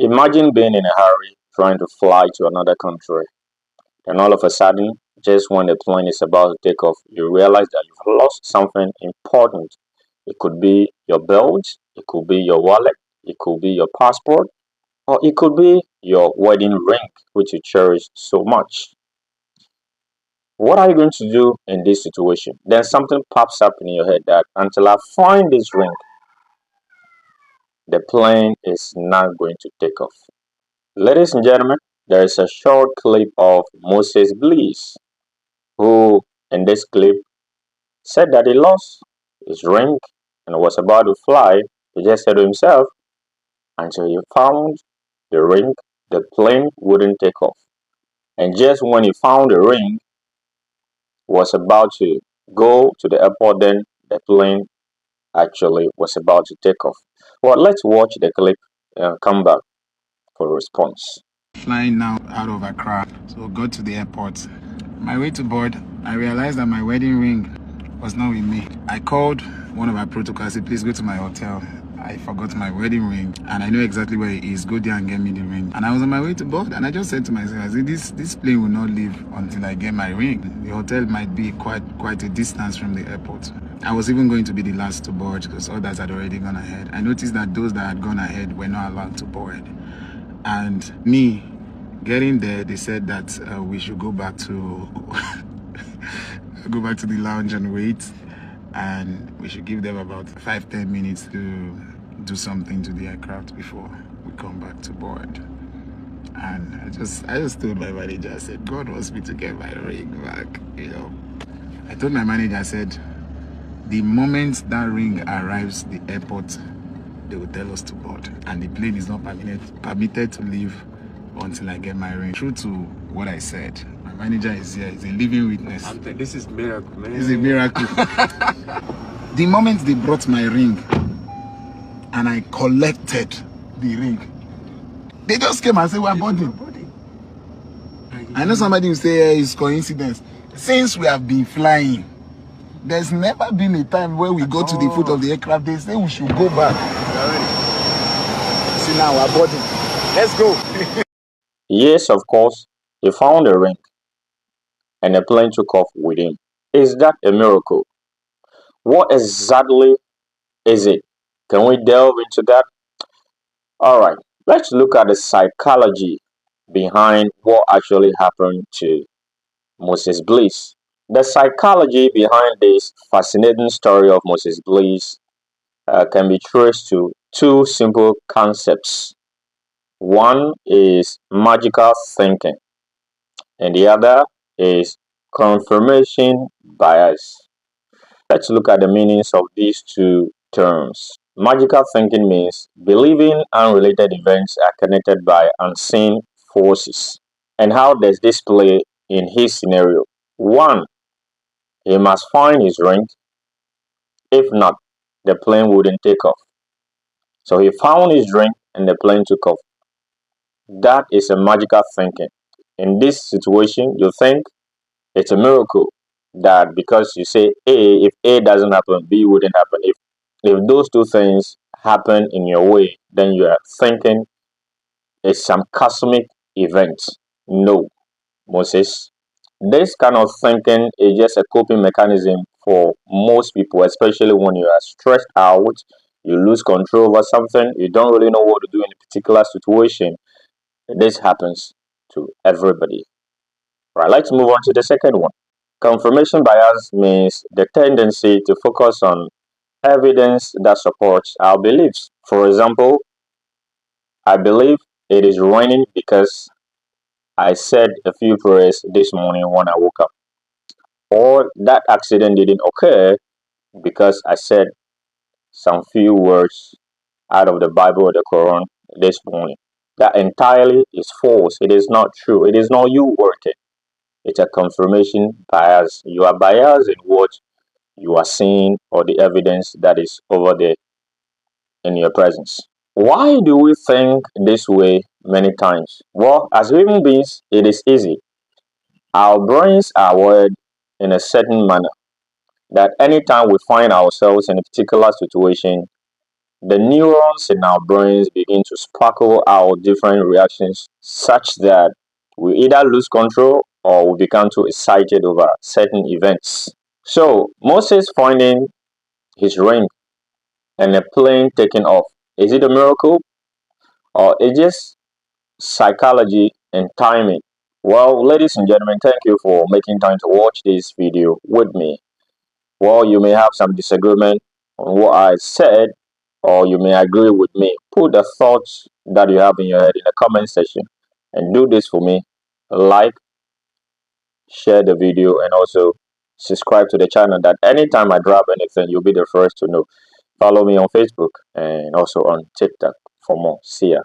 Imagine being in a hurry trying to fly to another country, and all of a sudden, just when the plane is about to take off, you realize that you've lost something important. It could be your belt, it could be your wallet, it could be your passport, or it could be your wedding ring, which you cherish so much. What are you going to do in this situation? Then something pops up in your head that until I find this ring, the plane is not going to take off. Ladies and gentlemen, there is a short clip of Moses Bliss, who in this clip said that he lost his ring and was about to fly. He just said to himself, until he found the ring, the plane wouldn't take off. And just when he found the ring, was about to go to the airport, then the plane actually was about to take off. Well, let's watch the clip and come back for a response. Flying now out of Accra, so got to the airport. My way to board, I realized that my wedding ring was not with me. I called one of our protocols. I said, please go to my hotel. I forgot my wedding ring and I know exactly where it is. Go there and get me the ring. And I was on my way to board and I just said to myself, I said, this plane will not leave until I get my ring. The hotel might be quite a distance from the airport. I was even going to be the last to board because others had already gone ahead. I noticed that those that had gone ahead were not allowed to board. And me getting there, they said that we should go back to the lounge and wait, and we should give them about 5-10 minutes to do something to the aircraft before we come back to board. And I just told my manager, I said, God wants me to get my ring back. I told my manager, I said, the moment that ring arrives the airport, they will tell us to board, and the plane is not permitted to leave until I get my ring. True to what I said, my manager is here, he's a living witness. This is miracle, man. It's a miracle. The moment they brought my ring and I collected the ring, they just came and said, we're boarding. I know somebody will say it's coincidence. Since we have been flying, there's never been a time where we go to the foot of the aircraft, they say we should go back. See, now we're boarding. Let's go. Yes, of course, he found a ring and the plane took off with him. Is that a miracle? What exactly is it? Can we delve into that? Alright, let's look at the psychology behind what actually happened to Moses Bliss. The psychology behind this fascinating story of Moses Bliss can be traced to two simple concepts. One is magical thinking, and the other is confirmation bias. Let's look at the meanings of these two terms. Magical thinking means believing unrelated events are connected by unseen forces. And how does this play in his scenario? One, he must find his ring. If not, the plane wouldn't take off. So he found his ring and the plane took off. That is a magical thinking. In this situation, you think it's a miracle that because you say A, if A doesn't happen, B wouldn't happen. If those two things happen in your way, then you are thinking it's some cosmic event. No, Moses. This kind of thinking is just a coping mechanism for most people, especially when you are stressed out, you lose control over something, you don't really know what to do in a particular situation. This happens to everybody. Right, let's move on to the second one. Confirmation bias means the tendency to focus on evidence that supports our beliefs. For example, I believe it is raining because I said a few prayers this morning when I woke up. Or that accident didn't occur because I said some few words out of the Bible or the Quran this morning. That entirely is false. It is not true. It is not you working. It's a confirmation bias. You are biased in what you are seeing or the evidence that is over there in your presence. Why do we think this way many times? Well, as human beings, it is easy. Our brains are wired in a certain manner that anytime we find ourselves in a particular situation, the neurons in our brains begin to sparkle out different reactions such that we either lose control or we become too excited over certain events. So, Moses finding his ring and a plane taking off, is it a miracle or is just psychology and timing? Well, ladies and gentlemen, thank you for making time to watch this video with me. Well, you may have some disagreement on what I said, or you may agree with me. Put the thoughts that you have in your head in the comment section and do this for me. Like, share the video, and also subscribe to the channel that anytime I drop anything, you'll be the first to know. Follow me on Facebook and also on TikTok for more. See ya.